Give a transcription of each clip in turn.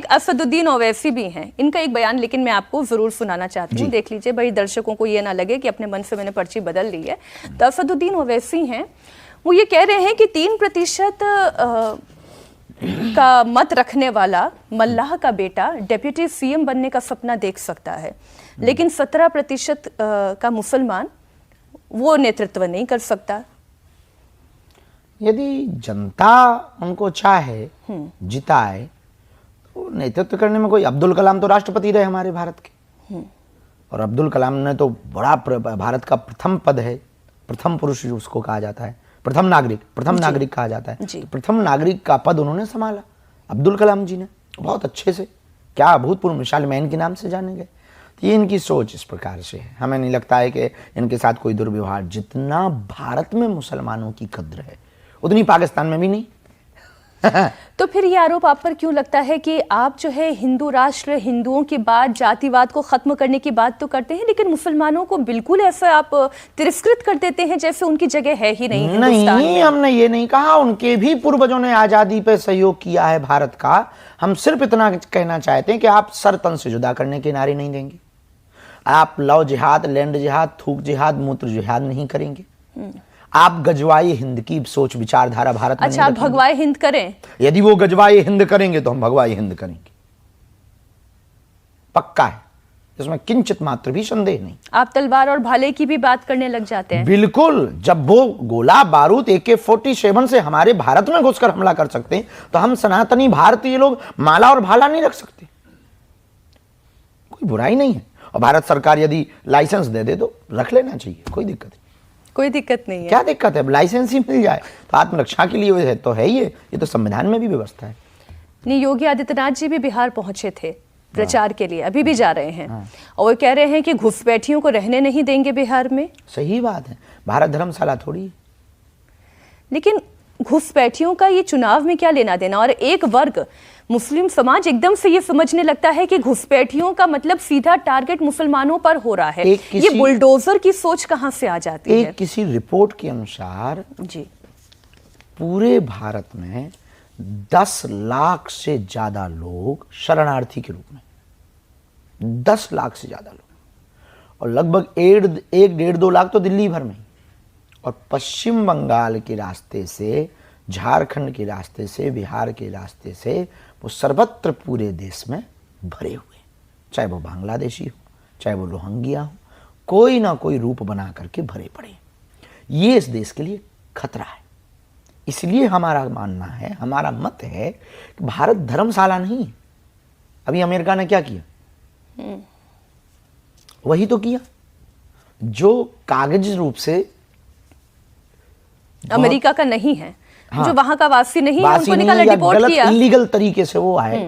असदुद्दीन ओवैसी भी हैं, इनका एक बयान लेकिन मैं आपको जरूर सुनाना चाहती हूँ, देख लीजिए भाई, दर्शकों को ये ना लगे कि अपने मन से मैंने पर्ची बदल ली है। तो असदुद्दीन ओवैसी हैं, वो ये कह रहे हैं कि 3% का मत रखने वाला मल्लाह का बेटा डेप्यूटी सीएम बनने का सपना देख सकता है, लेकिन 17% का मुसलमान वो नेतृत्व नहीं कर सकता। यदि जनता उनको चाहे, जिताए, तो नेतृत्व करने में कोई, अब्दुल कलाम तो राष्ट्रपति रहे हमारे भारत के, और अब्दुल कलाम ने तो बड़ा भारत का प्रथम पद है, प्रथम पुरुष उसको कहा जाता है, प्रथम नागरिक कहा जाता है। तो प्रथम नागरिक का पद उन्होंने संभाला अब्दुल कलाम जी ने बहुत अच्छे से, क्या अभूतपूर्व मिसाल मैन के नाम से जाने गए। तो ये इनकी सोच इस प्रकार से है। हमें नहीं लगता है कि इनके साथ कोई दुर्व्यवहार, जितना भारत में मुसलमानों की कद्र है उतनी पाकिस्तान में भी नहीं। तो फिर ये आरोप आप पर क्यों लगता है कि आप जो है हिंदू राष्ट्र, हिंदुओं की बात, जातिवाद को खत्म करने की बात तो करते हैं, लेकिन मुसलमानों को बिल्कुल ऐसा आप तिरस्कृत कर देते हैं जैसे उनकी जगह है ही नहीं हिंदुस्तान में। हमने ये नहीं कहा, उनके भी पूर्वजों ने आजादी पे सहयोग किया है भारत का। हम सिर्फ इतना कहना चाहते हैं कि आप सर तन से जुदा करने के नारे नहीं देंगे, आप लव जिहाद, लैंड जिहाद, थूक जिहाद, मूत्र जिहाद नहीं करेंगे, आप गजवाए हिंद की सोच विचारधारा भारत में। अच्छा, आप भगवाए हिंद करें? यदि वो गजवाए हिंद करेंगे तो हम भगवाए हिंद करेंगे, पक्का है, इसमें किंचित मात्र भी संदेह नहीं। आप तलवार और भाले की भी बात करने लग जाते हैं। बिल्कुल, जब वो गोला बारूद AK-47 से हमारे भारत में घुसकर हमला कर सकते हैं, तो हम सनातनी भारतीय लोग माला और भाला नहीं रख सकते। कोई बुराई नहीं है, और भारत सरकार यदि लाइसेंस दे दे तो रख लेना चाहिए, कोई दिक्कत नहीं। कोई दिक्कत नहीं है। क्या दिक्कत है, लाइसेंस ही मिल जाए तो आत्मरक्षा के लिए है, तो है ये तो संविधान में भी व्यवस्था है। नहीं, योगी आदित्यनाथ जी भी बिहार पहुंचे थे प्रचार के लिए, अभी भी जा रहे हैं, और वो कह रहे हैं कि घुसपैठियों को रहने नहीं देंगे बिहार में। सही बात है, भारत धर्मशाला थोड़ी है। लेकिन घुसपैठियों का ये चुनाव में क्या लेना देना, और एक वर्ग मुस्लिम समाज एकदम से ये समझने लगता है कि घुसपैठियों का मतलब सीधा टारगेट मुसलमानों पर हो रहा है। ये बुलडोजर की सोच कहां से आ जाती है? किसी रिपोर्ट के अनुसार जी, पूरे भारत में 10 लाख से ज्यादा लोग शरणार्थी के रूप में, 10 लाख से ज्यादा लोग, और लगभग 1.5-2 लाख तो दिल्ली भर में, और पश्चिम बंगाल के रास्ते से, झारखंड के रास्ते से, बिहार के रास्ते से, वो सर्वत्र पूरे देश में भरे हुए, चाहे वो बांग्लादेशी हो, चाहे वो रोहिंग्या हो, कोई ना कोई रूप बना करके भरे पड़े। ये इस देश के लिए खतरा है। इसलिए हमारा मानना है, हमारा मत है कि भारत धर्मशाला नहीं है। अभी अमेरिका ने क्या किया, वही तो किया जो कागज रूप से अमेरिका का नहीं है, जो वहां का वासी नहीं है, उनको निकाला, डिपोर्ट किया, इलीगल तरीके से वो आए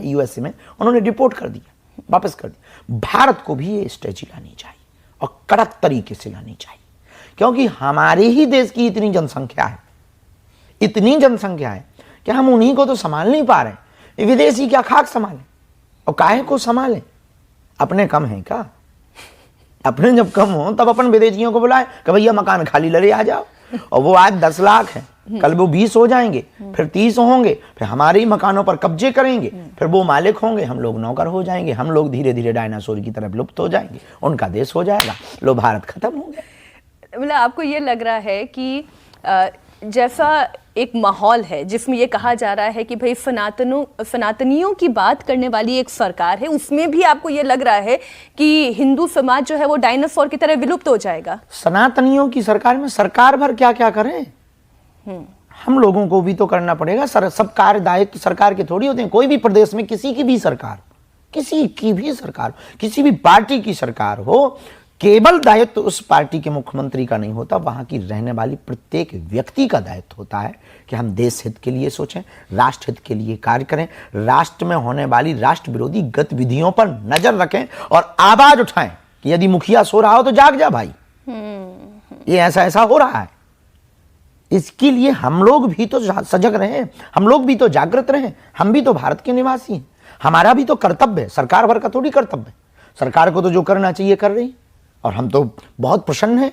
यूएसए में, उन्होंने डिपोर्ट कर दिया, वापस कर दिया। भारत को भी ये स्ट्रेटजी लानी चाहिए, और कड़क तरीके से लानी चाहिए, क्योंकि हमारे ही देश की इतनी जनसंख्या है, इतनी जनसंख्या है कि हम उन्हीं को तो संभाल नहीं पा रहे। विदेशी क्या खाक संभाले, और काहे को संभाले? अपने कम है क्या? अपने जब कम हो तब अपन विदेशियों को बुलाए कि भैया मकान खाली लड़े आ जाओ, और वो आज 10 लाख है, कल वो 20 हो जाएंगे, फिर 30 होंगे, फिर हमारे ही मकानों पर कब्जे करेंगे, फिर वो मालिक होंगे, हम लोग नौकर हो जाएंगे, हम लोग धीरे धीरे डायनासोर की तरफ लुप्त हो जाएंगे, उनका देश हो जाएगा, लो भारत खत्म हो गया। मतलब आपको ये लग रहा है कि जैसा एक माहौल है जिसमें ये कहा जा रहा है कि भाई सनातनियों की बात करने वाली एक सरकार है, उसमें भी आपको ये लग रहा है कि हिंदू समाज जो है वो डायनासोर की तरह विलुप्त हो जाएगा? सनातनियों की सरकार में सरकार भर क्या क्या करें, हम लोगों को भी तो करना पड़ेगा। सब कार्य दायित्व सरकार के थोड़ी होते हैं। कोई भी प्रदेश में किसी की भी सरकार, किसी भी पार्टी की सरकार हो, केवल दायित्व उस पार्टी के मुख्यमंत्री का नहीं होता, वहां की रहने वाली प्रत्येक व्यक्ति का दायित्व होता है कि हम देश हित के लिए सोचें, राष्ट्र हित के लिए कार्य करें, राष्ट्र में होने वाली राष्ट्र विरोधी गतिविधियों पर नजर रखें, और आवाज उठाएं कि यदि मुखिया सो रहा हो तो जाग जा भाई, ये ऐसा हो रहा है। इसके लिए हम लोग भी तो सजग रहें, हम लोग भी तो जागृत रहें, हम भी तो भारत के निवासी हैं, हमारा भी तो कर्तव्य है, सरकार भर का थोड़ी कर्तव्य है। सरकार को तो जो करना चाहिए कर रही, और हम तो बहुत प्रसन्न हैं।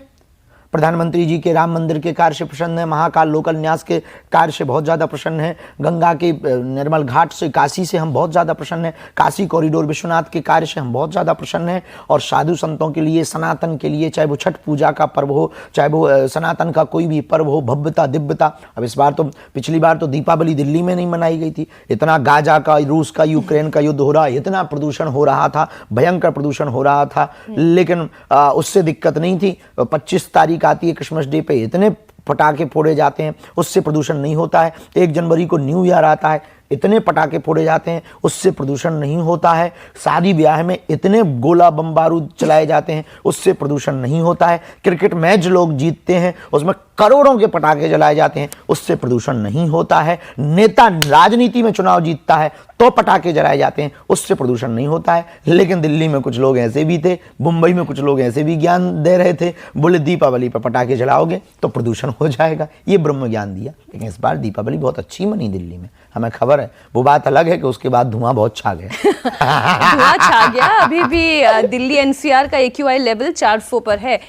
प्रधानमंत्री जी के राम मंदिर के कार्य से प्रसन्न है, महाकाल लोकल न्यास के कार्य से बहुत ज़्यादा प्रसन्न है, गंगा के निर्मल घाट से, काशी से हम बहुत ज़्यादा प्रसन्न हैं, काशी कॉरिडोर विश्वनाथ के कार्य से हम बहुत ज़्यादा प्रसन्न हैं। और साधु संतों के लिए, सनातन के लिए, चाहे वो छठ पूजा का पर्व हो, चाहे वो सनातन का कोई भी पर्व हो, भव्यता दिव्यता। अब इस बार तो, पिछली बार तो दीपावली दिल्ली में नहीं मनाई गई थी, इतना गाजा का, रूस का, यूक्रेन का युद्ध हो रहा, इतना प्रदूषण हो रहा था, भयंकर प्रदूषण हो रहा था, लेकिन उससे दिक्कत नहीं थी। 25 तारीख आती है क्रिसमस डे पे, इतने पटाखे फोड़े जाते हैं, उससे प्रदूषण नहीं होता है। 1 जनवरी को न्यू ईयर आता है, इतने पटाखे फोड़े जाते हैं, उससे प्रदूषण नहीं होता है। शादी ब्याह में इतने गोला बम बारूद चलाए जाते हैं, उससे प्रदूषण नहीं होता है। क्रिकेट मैच लोग जीतते हैं, उसमें करोड़ों के पटाखे जलाए जाते हैं, उससे प्रदूषण नहीं होता है। नेता राजनीति में चुनाव जीतता है तो पटाखे जलाए जाते हैं, उससे प्रदूषण नहीं होता है। लेकिन दिल्ली में कुछ लोग ऐसे भी थे, मुंबई में कुछ लोग ऐसे भी ज्ञान दे रहे थे, बोले दीपावली पर पटाखे जलाओगे तो प्रदूषण हो जाएगा, ये ब्रह्म ज्ञान दिया। लेकिन इस बार दीपावली बहुत अच्छी मनी दिल्ली में, हमें खबर है। वो बात अलग है कि उसके बाद धुआं बहुत छा गया। धुआं छा गया। अभी भी दिल्ली एनसीआर का AQI लेवल 400 पर है।